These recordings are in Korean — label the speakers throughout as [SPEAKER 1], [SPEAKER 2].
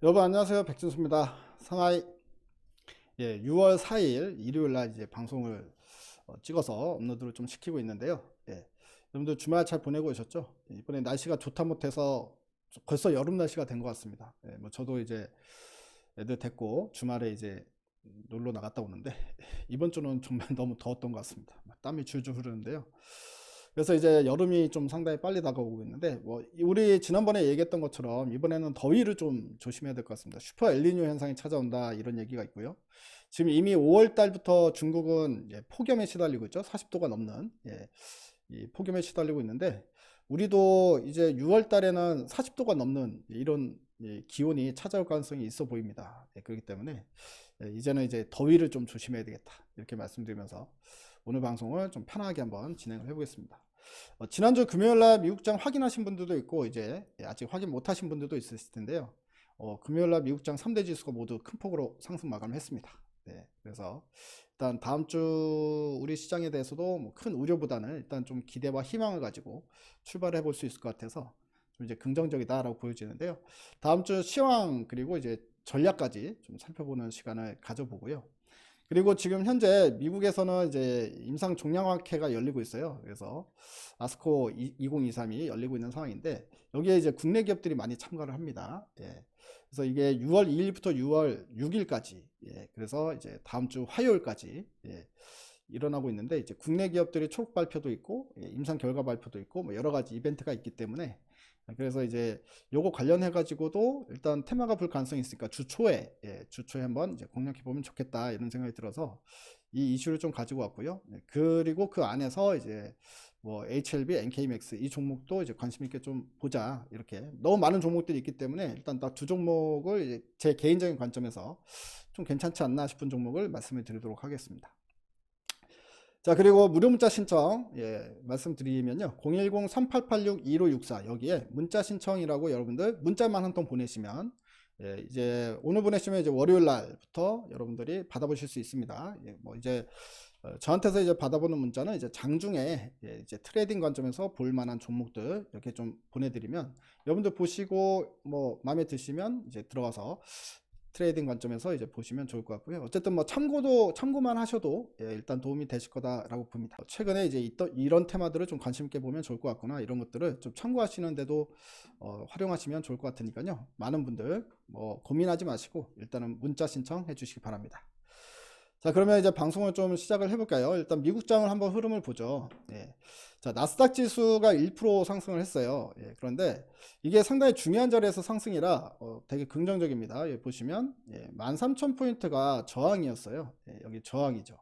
[SPEAKER 1] 여러분 안녕하세요. 백진수입니다. 상하이 6월 4일 일요일 날 이제 방송을 찍어서 업로드를 좀 시키고 있는데요. 여러분들 주말 잘 보내고 계셨죠? 이번에 날씨가 좋다 못해서 벌써 여름 날씨가 된 것 같습니다. 뭐 저도 이제 애들 데리고 주말에 이제 놀러 나갔다 오는데 이번 주는 정말 너무 더웠던 것 같습니다. 땀이 줄줄 흐르는데요. 그래서 이제 여름이 좀 상당히 빨리 다가오고 있는데, 뭐 우리 지난번에 얘기했던 것처럼 이번에는 더위를 좀 조심해야 될 것 같습니다. 슈퍼 엘니뇨 현상이 찾아온다 이런 얘기가 있고요. 지금 이미 5월 달부터 중국은 폭염에 시달리고 있죠. 40도가 넘는 이 폭염에 시달리고 있는데, 우리도 이제 6월 달에는 40도가 넘는 이런 기온이 찾아올 가능성이 있어 보입니다. 그렇기 때문에 이제는 이제 더위를 좀 조심해야 되겠다 이렇게 말씀드리면서 오늘 방송을 좀 편하게 한번 진행을 해보겠습니다. 지난주 금요일날 미국장 확인하신 분들도 있고 이제 아직 확인 못하신 분들도 있으실 텐데요. 금요일날 미국장 3대 지수가 모두 큰 폭으로 상승 마감을 했습니다. 그래서 일단 다음 주 우리 시장에 대해서도 뭐 큰 우려보다는 일단 좀 기대와 희망을 가지고 출발해 볼 수 있을 것 같아서 좀 이제 긍정적이다라고 보여지는데요. 다음 주 시황 그리고 이제 전략까지 좀 살펴보는 시간을 가져보고요. 그리고 지금 현재 미국에서는 이제 임상 종량학회가 열리고 있어요. 그래서 아스코 2023이 열리고 있는 상황인데 여기에 이제 국내 기업들이 많이 참가를 합니다. 그래서 이게 6월 2일부터 6월 6일까지 그래서 이제 다음 주 화요일까지 일어나고 있는데 이제 국내 기업들이 초록 발표도 있고 임상 결과 발표도 있고 뭐 여러 가지 이벤트가 있기 때문에 그래서 이제 요거 관련해 가지고도 일단 테마가 불 가능성이 있으니까 주초에 한번 이제 공략해 보면 좋겠다 이런 생각이 들어서 이 이슈를 좀 가지고 왔고요. 그리고 그 안에서 이제 뭐 HLB, NK맥스 이 종목도 이제 관심 있게 좀 보자 이렇게 너무 많은 종목들이 있기 때문에 일단 딱 두 종목을 이제 제 개인적인 관점에서 좀 괜찮지 않나 싶은 종목을 말씀을 드리도록 하겠습니다. 자, 그리고 무료 문자 신청 말씀드리면요 010-3886-2564 여기에 문자 신청이라고 여러분들 문자만 한 통 보내시면 이제 오늘 보내시면 이제 월요일 날부터 여러분들이 받아보실 수 있습니다. 뭐 이제 저한테서 이제 받아보는 문자는 이제 장중에 이제 트레이딩 관점에서 볼 만한 종목들 이렇게 좀 보내드리면 여러분들 보시고 뭐 마음에 드시면 이제 들어가서 트레이딩 관점에서 이제 보시면 좋을 것 같고요. 어쨌든 뭐 참고만 하셔도 일단 도움이 되실 거다라고 봅니다. 최근에 이제 이런 테마들을 좀 관심 있게 보면 좋을 것 같구나 이런 것들을 좀 참고하시는데도 활용하시면 좋을 것 같으니까요. 많은 분들 뭐 고민하지 마시고 일단은 문자 신청해 주시기 바랍니다. 자, 그러면 이제 방송을 좀 시작을 해볼까요? 일단 미국장을 한번 흐름을 보죠. 자, 나스닥 지수가 1% 상승을 했어요. 그런데 이게 상당히 중요한 자리에서 상승이라 되게 긍정적입니다. 보시면 13,000포인트가 저항이었어요. 여기 저항이죠.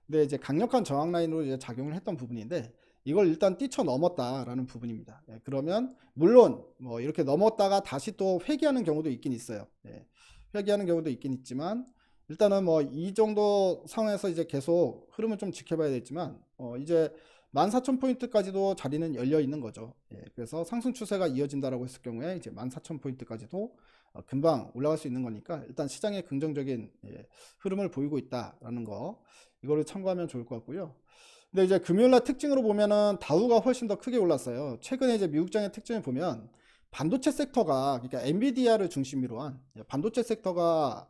[SPEAKER 1] 근데 이제 강력한 저항 라인으로 이제 작용을 했던 부분인데 이걸 일단 뛰쳐넘었다라는 부분입니다. 그러면 물론 뭐 이렇게 넘었다가 다시 또 회귀하는 경우도 있긴 있어요. 회귀하는 경우도 있긴 있지만 일단은 뭐 이 정도 상황에서 이제 계속 흐름을 좀 지켜봐야 되겠지만 이제 14,000포인트까지도 자리는 열려 있는 거죠. 그래서 상승 추세가 이어진다라고 했을 경우에 이제 14,000포인트까지도 금방 올라갈 수 있는 거니까 일단 시장의 긍정적인 흐름을 보이고 있다라는 거 이거를 참고하면 좋을 것 같고요. 근데 이제 금요일날 특징으로 보면은 다우가 훨씬 더 크게 올랐어요. 최근에 이제 미국장의 특징을 보면 반도체 섹터가 그러니까 엔비디아를 중심으로 한 반도체 섹터가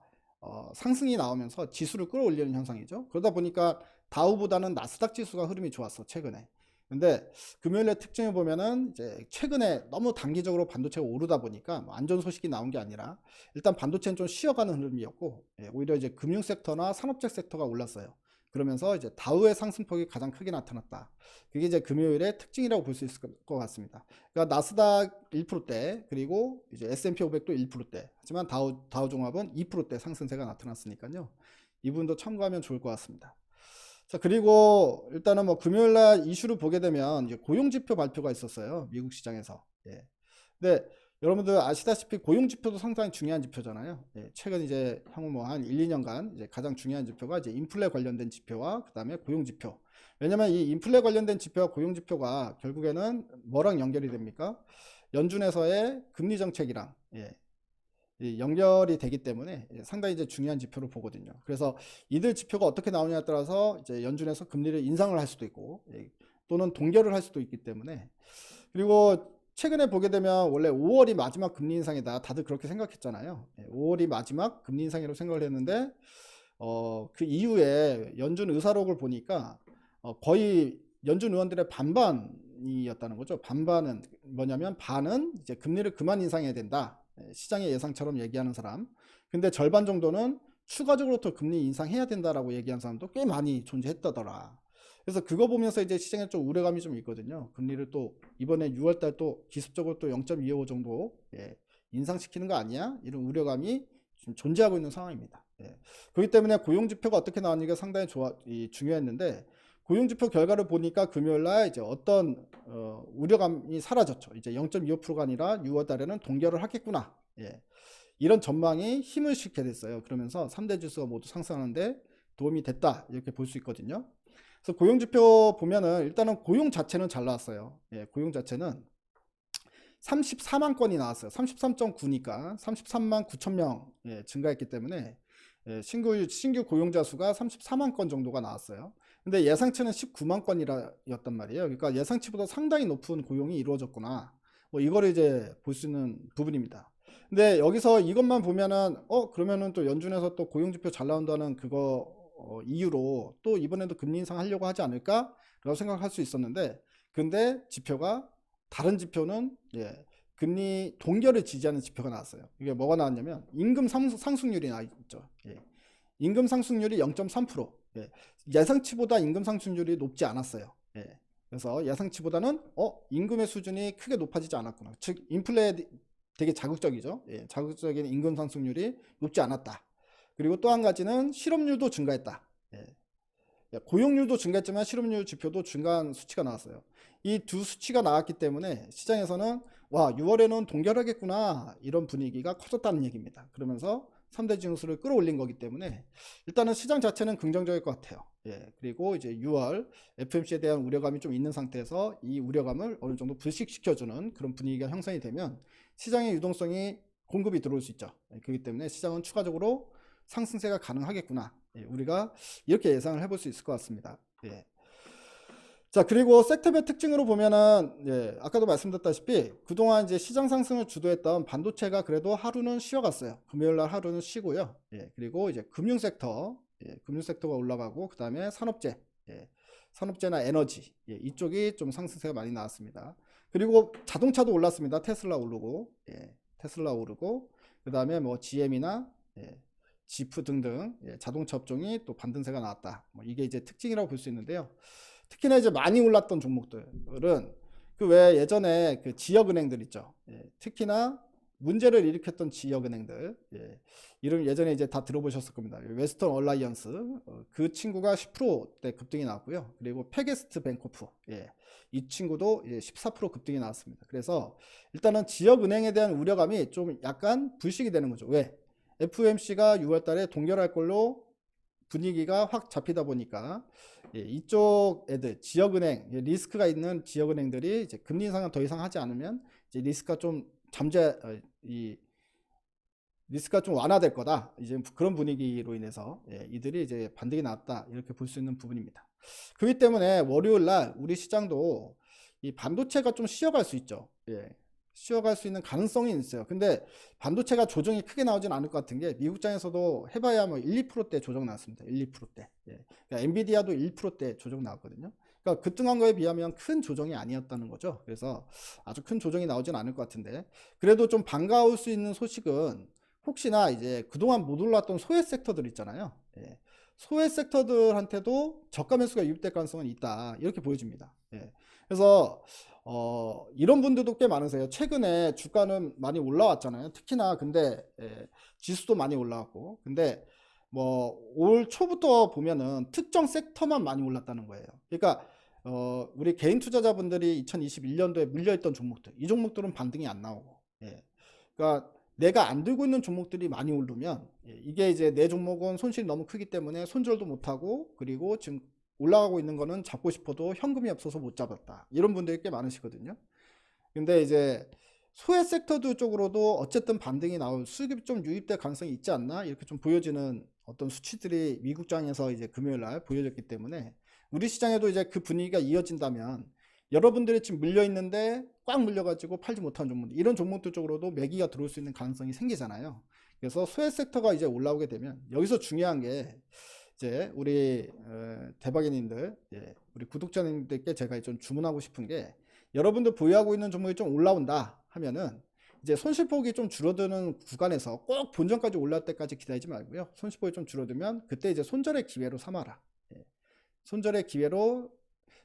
[SPEAKER 1] 상승이 나오면서 지수를 끌어올리는 현상이죠. 그러다 보니까 다우보다는 나스닥 지수가 흐름이 좋았어 최근에. 근데 금요일에 특징을 보면은 이제 최근에 너무 단기적으로 반도체가 오르다 보니까 뭐 안전 소식이 나온 게 아니라 일단 반도체는 좀 쉬어가는 흐름이었고 오히려 이제 금융 섹터나 산업재 섹터가 올랐어요. 그러면서 이제 다우의 상승폭이 가장 크게 나타났다. 그게 이제 금요일의 특징이라고 볼 수 있을 것 같습니다. 그러니까 나스닥 1%대 그리고 이제 S&P 500도 1%대 하지만 다우 종합은 2%대 상승세가 나타났으니까요. 이 부분도 참고하면 좋을 것 같습니다. 자, 그리고 일단은 뭐 금요일날 이슈를 보게 되면 이제 고용지표 발표가 있었어요. 미국 시장에서. 근데 여러분들 아시다시피 고용지표도 상당히 중요한 지표잖아요. 최근 이제 향후 뭐 한 1, 2년간 이제 가장 중요한 지표가 이제 인플레 관련된 지표와 그 다음에 고용지표. 왜냐면 이 인플레 관련된 지표와 고용지표가 결국에는 뭐랑 연결이 됩니까? 연준에서의 금리 정책이랑 연결이 되기 때문에 상당히 이제 중요한 지표로 보거든요. 그래서 이들 지표가 어떻게 나오냐에 따라서 이제 연준에서 금리를 인상을 할 수도 있고 또는 동결을 할 수도 있기 때문에 그리고 최근에 보게 되면 원래 5월이 마지막 금리 인상이다. 다들 그렇게 생각했잖아요. 5월이 마지막 금리 인상이라고 생각을 했는데 그 이후에 연준 의사록을 보니까 거의 연준 의원들의 반반이었다는 거죠. 반반은 뭐냐면 반은 이제 금리를 그만 인상해야 된다. 시장의 예상처럼 얘기하는 사람. 근데 절반 정도는 추가적으로 또 금리 인상해야 된다라고 얘기한 사람도 꽤 많이 존재했다더라. 그래서 그거 보면서 이제 시장에 좀 우려감이 좀 있거든요. 금리를 또 이번에 6월달 또 기습적으로 또 0.25 정도 인상시키는 거 아니야? 이런 우려감이 좀 존재하고 있는 상황입니다. 그렇기 때문에 고용지표가 어떻게 나왔는지가 상당히 중요했는데 고용지표 결과를 보니까 금요일날 이제 어떤 우려감이 사라졌죠. 이제 0.25%가 아니라 6월달에는 동결을 하겠구나. 이런 전망이 힘을 실게 됐어요. 그러면서 3대 지수가 모두 상승하는데 도움이 됐다 이렇게 볼 수 있거든요. 그래서 고용지표 보면은 일단은 고용 자체는 잘 나왔어요. 고용 자체는 34만 건이 나왔어요. 33.9니까 33만 9천 명 증가했기 때문에 신규 고용자 수가 34만 건 정도가 나왔어요. 근데 예상치는 19만 건이었단 말이에요. 그러니까 예상치보다 상당히 높은 고용이 이루어졌구나. 뭐 이거를 이제 볼 수 있는 부분입니다. 근데 여기서 이것만 보면은 그러면은 또 연준에서 또 고용지표 잘 나온다는 그거 이유로 또 이번에도 금리 인상 하려고 하지 않을까? 라고 생각할 수 있었는데 근데 지표가 다른 지표는 금리 동결을 지지하는 지표가 나왔어요. 이게 뭐가 나왔냐면 임금 상승률이 나왔죠. 임금 상승률이 0.3%. 예상치보다 임금 상승률이 높지 않았어요. 그래서 예상치보다는 임금의 수준이 크게 높아지지 않았구나. 즉 인플레에 되게 자극적이죠. 자극적인 임금 상승률이 높지 않았다. 그리고 또 한 가지는 실업률도 증가했다. 고용률도 증가했지만 실업률 지표도 중간 수치가 나왔어요. 이 두 수치가 나왔기 때문에 시장에서는 와 6월에는 동결하겠구나 이런 분위기가 커졌다는 얘기입니다. 그러면서 3대 지수를 끌어올린 거기 때문에 일단은 시장 자체는 긍정적일 것 같아요. 그리고 이제 6월 FOMC에 대한 우려감이 좀 있는 상태에서 이 우려감을 어느 정도 불식시켜주는 그런 분위기가 형성이 되면 시장의 유동성이 공급이 들어올 수 있죠. 그렇기 때문에 시장은 추가적으로 상승세가 가능하겠구나. 우리가 이렇게 예상을 해볼 수 있을 것 같습니다. 자, 그리고 섹터별 특징으로 보면은 아까도 말씀드렸다시피 그동안 이제 시장 상승을 주도했던 반도체가 그래도 하루는 쉬어갔어요. 금요일날 하루는 쉬고요. 그리고 이제 금융 섹터가 올라가고 그 다음에 산업재, 산업재나 에너지 이쪽이 좀 상승세가 많이 나왔습니다. 그리고 자동차도 올랐습니다. 테슬라 오르고 그 다음에 뭐 GM이나 지프 등등 자동차 업종이 또 반등세가 나왔다. 뭐 이게 이제 특징이라고 볼 수 있는데요. 특히나 이제 많이 올랐던 종목들은 그 왜 예전에 그 지역은행들 있죠. 특히나 문제를 일으켰던 지역은행들 이름 예전에 이제 다 들어보셨을 겁니다. 웨스턴 얼라이언스 그 친구가 10%대 급등이 나왔고요. 그리고 페게스트 뱅코프 이 친구도 14% 급등이 나왔습니다. 그래서 일단은 지역은행에 대한 우려감이 좀 약간 불식이 되는 거죠. 왜? FOMC가 6월 달에 동결할 걸로 분위기가 확 잡히다 보니까 이쪽 애들 지역은행 리스크가 있는 지역은행들이 이제 금리 인상을 더 이상 하지 않으면 이제 리스크가 좀 리스크가 좀 완화될 거다. 이제 그런 분위기로 인해서 이들이 이제 반등이 나왔다 이렇게 볼 수 있는 부분입니다. 그렇기 때문에 월요일 날 우리 시장도 이 반도체가 좀 쉬어갈 수 있죠. 쉬어갈 수 있는 가능성이 있어요. 근데 반도체가 조정이 크게 나오진 않을 것 같은 게 미국장에서도 해봐야 뭐 1, 2%대 조정 나왔습니다. 1, 2%대. 그러니까 엔비디아도 1%대 조정 나왔거든요. 그러니까 급등한 거에 비하면 큰 조정이 아니었다는 거죠. 그래서 아주 큰 조정이 나오진 않을 것 같은데 그래도 좀 반가울 수 있는 소식은 혹시나 이제 그동안 못 올랐던 소외 섹터들 있잖아요. 소외 섹터들한테도 저가 매수가 유입될 가능성은 있다. 이렇게 보여집니다. 그래서 이런 분들도 꽤 많으세요. 최근에 주가는 많이 올라왔잖아요. 특히나 근데 지수도 많이 올라왔고 근데 뭐 올 초부터 보면은 특정 섹터만 많이 올랐다는 거예요. 그러니까 우리 개인 투자자분들이 2021년도에 물려있던 종목들 이 종목들은 반등이 안 나오고 그러니까 내가 안 들고 있는 종목들이 많이 오르면 이게 이제 내 종목은 손실이 너무 크기 때문에 손절도 못하고 그리고 지금 올라가고 있는 거는 잡고 싶어도 현금이 없어서 못 잡았다. 이런 분들이 꽤 많으시거든요. 근데 이제 소외 섹터들 쪽으로도 어쨌든 반등이 나올 수급이 좀 유입될 가능성이 있지 않나 이렇게 좀 보여지는 어떤 수치들이 미국장에서 이제 금요일 날 보여졌기 때문에 우리 시장에도 이제 그 분위기가 이어진다면 여러분들이 지금 물려 있는데 꽉 물려가지고 팔지 못한 종목들, 이런 종목들 쪽으로도 매기가 들어올 수 있는 가능성이 생기잖아요. 그래서 소액 섹터가 이제 올라오게 되면 여기서 중요한 게 이제 우리 대박이님들, 우리 구독자님들께 제가 좀 주문하고 싶은 게, 여러분들 보유하고 있는 종목이 좀 올라온다 하면은 이제 손실폭이 좀 줄어드는 구간에서 꼭 본전까지 올라올 때까지 기다리지 말고요. 손실폭이 좀 줄어들면 그때 이제 손절의 기회로 삼아라. 손절의 기회로,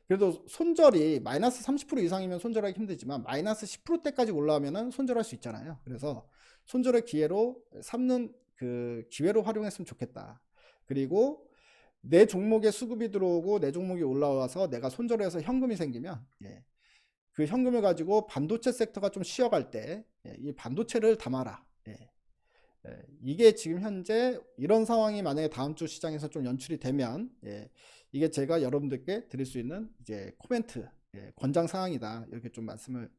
[SPEAKER 1] 그래도 손절이 마이너스 30% 이상이면 손절하기 힘들지만 마이너스 10%대까지 올라오면은 손절할 수 있잖아요. 그래서 손절의 기회로 삼는 그 기회로 활용했으면 좋겠다. 그리고 내 종목에 수급이 들어오고 내 종목이 올라와서 내가 손절해서 현금이 생기면 그 현금을 가지고 반도체 섹터가 좀 쉬어갈 때 이 반도체를 담아라. 이게 지금 현재 이런 상황이 만약에 다음 주 시장에서 좀 연출이 되면 이게 제가 여러분들께 드릴 수 있는 이제 코멘트, 권장 사항이다, 이렇게 좀 말씀을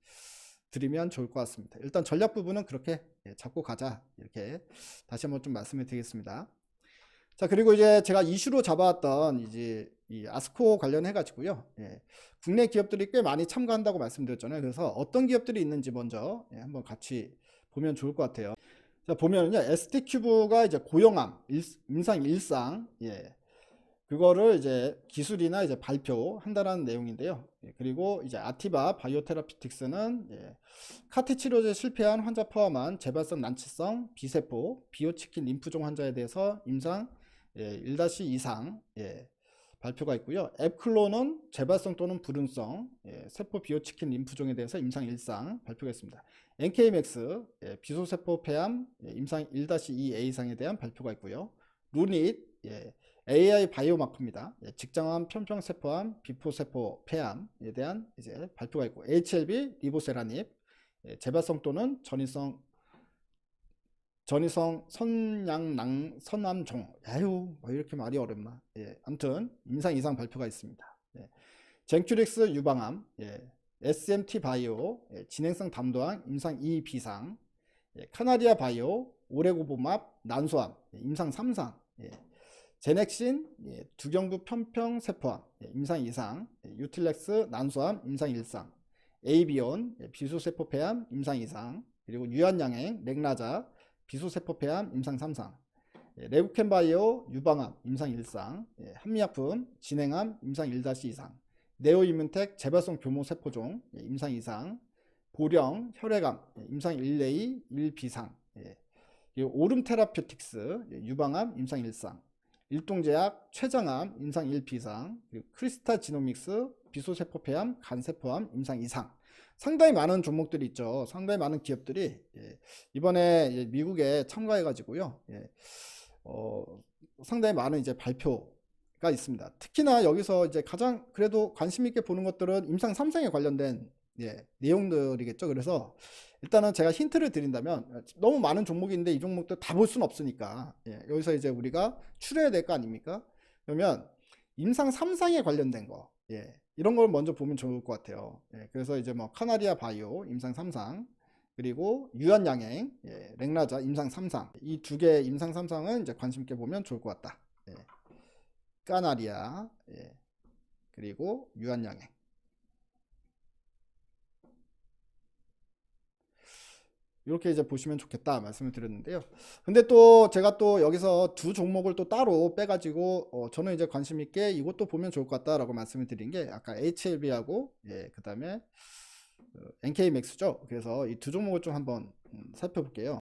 [SPEAKER 1] 드리면 좋을 것 같습니다. 일단 전략 부분은 그렇게 잡고 가자, 이렇게 다시 한번 좀 말씀을 드리겠습니다. 자, 그리고 이제 제가 이슈로 잡아왔던 이제 이 아스코 관련해 가지고요, 국내 기업들이 꽤 많이 참가한다고 말씀드렸잖아요. 그래서 어떤 기업들이 있는지 먼저 한번 같이 보면 좋을 것 같아요. 자, 보면은요, ST큐브가 이제 고용암 임상 일상, 그거를 이제 기술이나 이제 발표한다라는 내용인데요. 그리고 이제 아티바 바이오테라피틱스는 카티 치료제 실패한 환자 포함한 재발성 난치성 비세포 비호치킨 림프종 환자에 대해서 임상 1-2 이상 발표가 있고요. 앱클론은 재발성 또는 불응성 세포 비호치킨 림프종에 대해서 임상 1상 발표가 있습니다. NK맥스 비소세포 폐암 임상 1-2A 이상에 대한 발표가 있고요. 루닛 AI 바이오마커입니다. 직장암, 편평세포암, 비포세포 폐암에 대한 이제 발표가 있고, HLB 리보세라닙 재발성 또는 전이성 선양낭 선암종, 아유 뭐 이렇게 말이 어렵나. 아무튼 임상 이상 발표가 있습니다. 젠큐릭스 유방암, SMT 바이오 진행성 담도암 임상 2 비상, 카나리아 바이오 오레고보맙 난소암 임상 3상, 제넥신 두경부 편평세포암 임상 2상, 유틸렉스 난소암 임상 1상, 에이비온 비소세포 폐암 임상 2상, 그리고 유한양행 렉나자 비소세포 폐암 임상 3상, 레브캔바이오 유방암 임상 1상, 한미약품 진행암 임상 1-2상, 네오이문텍 재발성 교모세포종 임상 2상, 보령 혈액암 임상 1A 1비상, 오름테라퓨틱스 유방암 임상 1상, 일동제약 췌장암 임상 1비상, 그리고 크리스탈지노믹스 비소세포폐암 간세포암 임상 2상. 상당히 많은 종목들이 있죠. 상당히 많은 기업들이 이번에 미국에 참가해 가지고요, 상당히 많은 이제 발표가 있습니다. 특히나 여기서 이제 가장 그래도 관심 있게 보는 것들은 임상 3상에 관련된 내용들이겠죠. 그래서 일단은 제가 힌트를 드린다면, 너무 많은 종목이 있는데 이 종목들 다 볼 수는 없으니까 여기서 이제 우리가 추려야 될 거 아닙니까? 그러면 임상 3상에 관련된 거, 이런 걸 먼저 보면 좋을 것 같아요. 그래서 이제 뭐 카나리아 바이오 임상 3상, 그리고 유한양행 렉나자 임상 3상, 이 두 개 임상 3상은 이제 관심 있게 보면 좋을 것 같다. 카나리아 그리고 유한양행. 이렇게 이제 보시면 좋겠다 말씀을 드렸는데요. 근데 또 제가 또 여기서 두 종목을 또 따로 빼가지고 저는 이제 관심 있게 이것도 보면 좋을 것 같다라고 말씀을 드린 게, 아까 HLB하고 그 다음에 NK맥스죠. 그래서 이 두 종목을 좀 한번 살펴볼게요.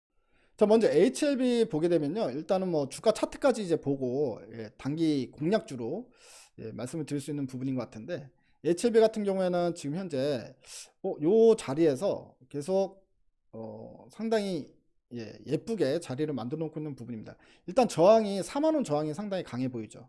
[SPEAKER 1] 자, 먼저 HLB 보게 되면요, 일단은 뭐 주가 차트까지 이제 보고 단기 공략주로 말씀을 드릴 수 있는 부분인 것 같은데, HLB 같은 경우에는 지금 현재 요 자리에서 계속 상당히 예쁘게 자리를 만들어 놓고 있는 부분입니다. 일단 저항이 4만원 저항이 상당히 강해 보이죠.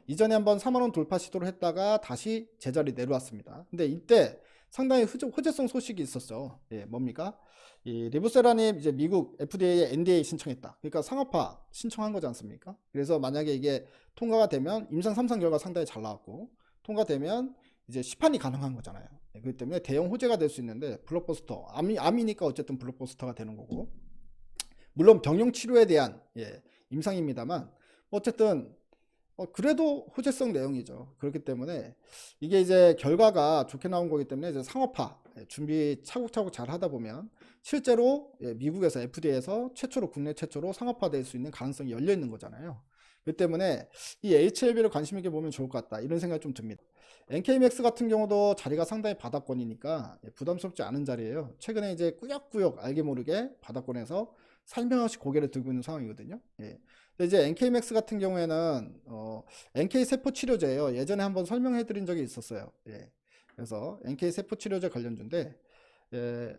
[SPEAKER 1] 이전에 한번 4만원 돌파 시도를 했다가 다시 제자리 내려왔습니다. 근데 이때 상당히 호재성 소식이 있었죠. 뭡니까? 이 리보세라닙 이제 미국 FDA에 NDA 신청했다. 그러니까 상업화 신청한 거지 않습니까? 그래서 만약에 이게 통과가 되면 임상 3상 결과 상당히 잘 나왔고, 통과되면 이제 시판이 가능한 거잖아요. 그렇기 때문에 대형 호재가 될 수 있는데, 블록버스터, 암이니까 어쨌든 블록버스터가 되는 거고, 물론 병용 치료에 대한 임상입니다만 어쨌든 그래도 호재성 내용이죠. 그렇기 때문에 이게 이제 결과가 좋게 나온 거기 때문에 이제 상업화 준비 차곡차곡 잘 하다 보면 실제로 미국에서 FDA에서 최초로 국내 최초로 상업화될 수 있는 가능성이 열려 있는 거잖아요. 그렇기 때문에 이 HLB를 관심 있게 보면 좋을 것 같다 이런 생각이 좀 듭니다. NK맥스 같은 경우도 자리가 상당히 바닥권이니까 부담스럽지 않은 자리예요. 최근에 이제 꾸역꾸역 알게 모르게 바닥권에서 살며시 고개를 들고 있는 상황이거든요. 예. 근데 이제 NK맥스 같은 경우에는 NK 세포 치료제예요. 예전에 한번 설명해 드린 적이 있었어요. 예. 그래서 NK 세포 치료제 관련주인데 예,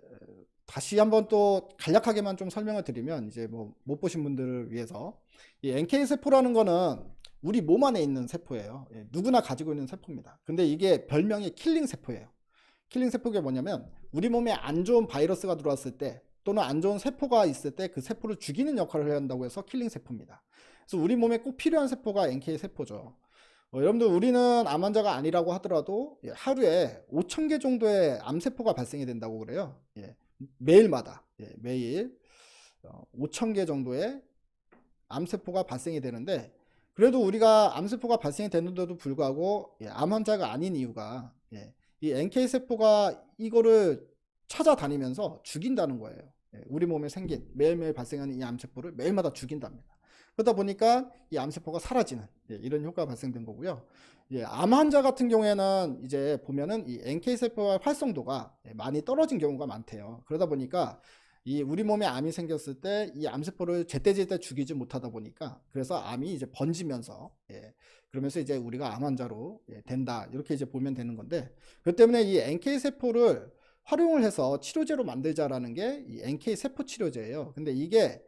[SPEAKER 1] 다시 한번 또 간략하게만 좀 설명을 드리면 이제 뭐 못 보신 분들을 위해서 이 NK 세포라는 거는 우리 몸 안에 있는 세포예요. 예, 누구나 가지고 있는 세포입니다. 근데 이게 별명이 킬링 세포예요. 킬링 세포가 뭐냐면 우리 몸에 안 좋은 바이러스가 들어왔을 때 또는 안 좋은 세포가 있을 때 그 세포를 죽이는 역할을 해야 한다고 해서 킬링 세포입니다. 그래서 우리 몸에 꼭 필요한 세포가 NK 세포죠. 여러분들 우리는 암 환자가 아니라고 하더라도 하루에 5,000개 정도의 암세포가 발생이 된다고 그래요. 예, 매일마다 매일 5,000개 정도의 암세포가 발생이 되는데 그래도 우리가 암세포가 발생이 되는데도 불구하고 암 환자가 아닌 이유가 이 NK세포가 이거를 찾아다니면서 죽인다는 거예요. 우리 몸에 생긴 매일매일 발생하는 이 암세포를 매일마다 죽인답니다. 그러다 보니까 이 암세포가 사라지는 이런 효과가 발생된 거고요. 암 환자 같은 경우에는 이제 보면은 이 NK세포의 활성도가 많이 떨어진 경우가 많대요. 그러다 보니까 이 우리 몸에 암이 생겼을 때 이 암세포를 제때제때 죽이지 못하다 보니까 그래서 암이 이제 번지면서 그러면서 이제 우리가 암 환자로 된다 이렇게 이제 보면 되는 건데 그 때문에 이 NK세포를 활용을 해서 치료제로 만들자라는 게 이 NK세포 치료제예요. 근데 이게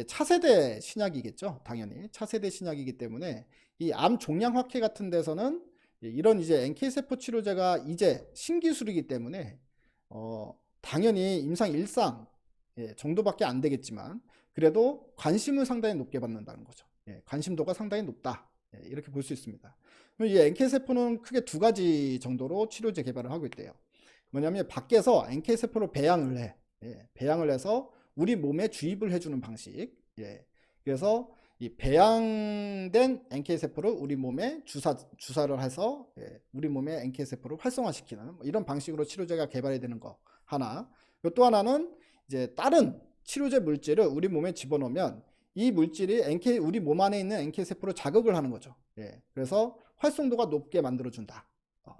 [SPEAKER 1] 차세대 신약이겠죠. 당연히 차세대 신약이기 때문에 이 암 종양 확해 같은 데서는 이런 이제 NK세포 치료제가 이제 신기술이기 때문에 당연히 임상 1상 정도밖에 안 되겠지만 그래도 관심을 상당히 높게 받는다는 거죠. 관심도가 상당히 높다. 이렇게 볼 수 있습니다. 이 NK세포는 크게 두 가지 정도로 치료제 개발을 하고 있대요. 뭐냐면 밖에서 NK세포를 배양을 해. 배양을 해서 우리 몸에 주입을 해주는 방식. 그래서 이 배양된 NK세포를 우리 몸에 주사를 해서 우리 몸의 NK세포를 활성화시키는 이런 방식으로 치료제가 개발이 되는 거 하나. 또 하나는 이제 다른 치료제 물질을 우리 몸에 집어넣으면 이 물질이 우리 몸 안에 있는 NK세포를 자극을 하는 거죠. 그래서 활성도가 높게 만들어준다.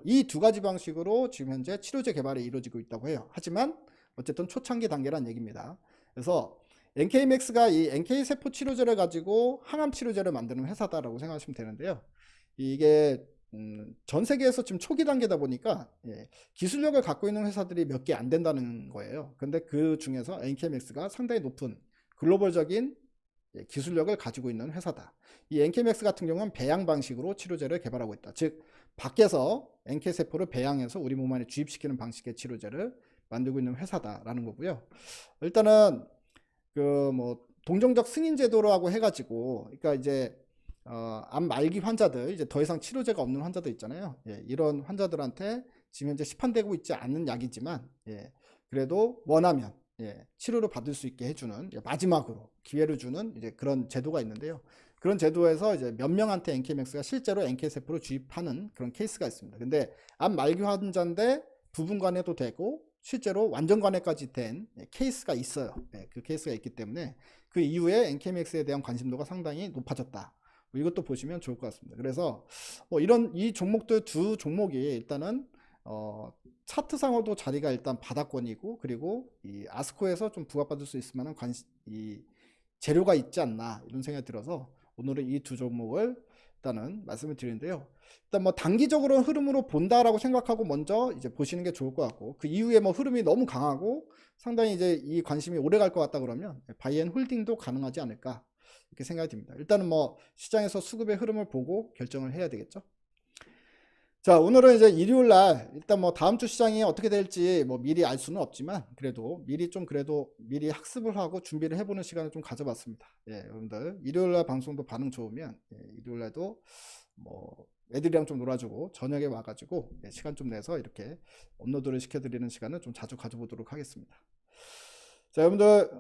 [SPEAKER 1] 이 두 가지 방식으로 지금 현재 치료제 개발이 이루어지고 있다고 해요. 하지만 어쨌든 초창기 단계란 얘기입니다. 그래서 NK맥스가 이 NK세포 치료제를 가지고 항암 치료제를 만드는 회사다라고 생각하시면 되는데요. 이게 전 세계에서 지금 초기 단계다 보니까 기술력을 갖고 있는 회사들이 몇 개 안 된다는 거예요. 근데 그 중에서 NK맥스가 상당히 높은 글로벌적인 기술력을 가지고 있는 회사다. 이 NK맥스 같은 경우는 배양 방식으로 치료제를 개발하고 있다. 즉 밖에서 NK세포를 배양해서 우리 몸 안에 주입시키는 방식의 치료제를 만들고 있는 회사다라는 거고요. 일단은 그 뭐 동정적 승인 제도라고 해가지고 그러니까 이제 암 말기 환자들 이제 더 이상 치료제가 없는 환자들 있잖아요. 이런 환자들한테 지금 현재 시판되고 있지 않는 약이지만 그래도 원하면 치료를 받을 수 있게 해주는 마지막으로 기회를 주는 이제 그런 제도가 있는데요. 그런 제도에서 이제 몇 명한테 NK맥스가 실제로 NK세포를 주입하는 그런 케이스가 있습니다. 근데 암 말기 환자인데 부분 관해도 되고 실제로 완전 관해까지 된 케이스가 있어요. 그 케이스가 있기 때문에 그 이후에 NK맥스에 대한 관심도가 상당히 높아졌다. 이것도 보시면 좋을 것 같습니다. 그래서 이런 이 종목들 두 종목이 일단은 차트상으로도 자리가 일단 바닥권이고 그리고 이 아스코에서 좀 부각받을 수 있을 만한 이 재료가 있지 않나 이런 생각이 들어서 오늘은 이 두 종목을 일단은 말씀을 드리는데요. 일단 뭐 단기적으로 흐름으로 본다라고 생각하고 먼저 이제 보시는 게 좋을 것 같고 그 이후에 뭐 흐름이 너무 강하고 상당히 이제 이 관심이 오래 갈 것 같다 그러면 바이앤홀딩도 가능하지 않을까 이렇게 생각이 듭니다. 일단은 뭐 시장에서 수급의 흐름을 보고 결정을 해야 되겠죠. 자, 오늘은 이제 일요일 날 일단 뭐 다음 주 시장이 어떻게 될지 뭐 미리 알 수는 없지만 그래도 미리 학습을 하고 준비를 해보는 시간을 좀 가져봤습니다. 여러분들 일요일 날 방송도 반응 좋으면 일요일 날도 뭐 애들이랑 좀 놀아주고 저녁에 와가지고 시간 좀 내서 이렇게 업로드를 시켜드리는 시간을 좀 자주 가져보도록 하겠습니다. 자, 여러분들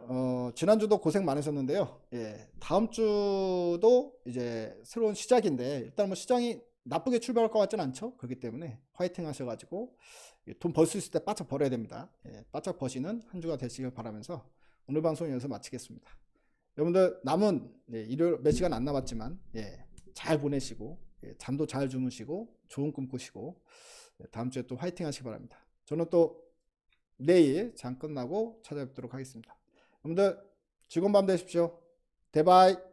[SPEAKER 1] 지난주도 고생 많으셨는데요. 예, 다음 주도 이제 새로운 시작인데 일단 뭐 시장이 나쁘게 출발할 것 같진 않죠. 그렇기 때문에 화이팅 하셔가지고 돈 벌 수 있을 때 바짝 벌어야 됩니다. 예, 바짝 버시는 한 주가 되시길 바라면서 오늘 방송 여기서 마치겠습니다. 여러분들 남은 일요일 몇 시간 안 남았지만 잘 보내시고 잠도 잘 주무시고 좋은 꿈 꾸시고 다음 주에 또 화이팅 하시기 바랍니다. 저는 또 내일 장 끝나고 찾아뵙도록 하겠습니다. 여러분들 즐거운 밤 되십시오. 대바이.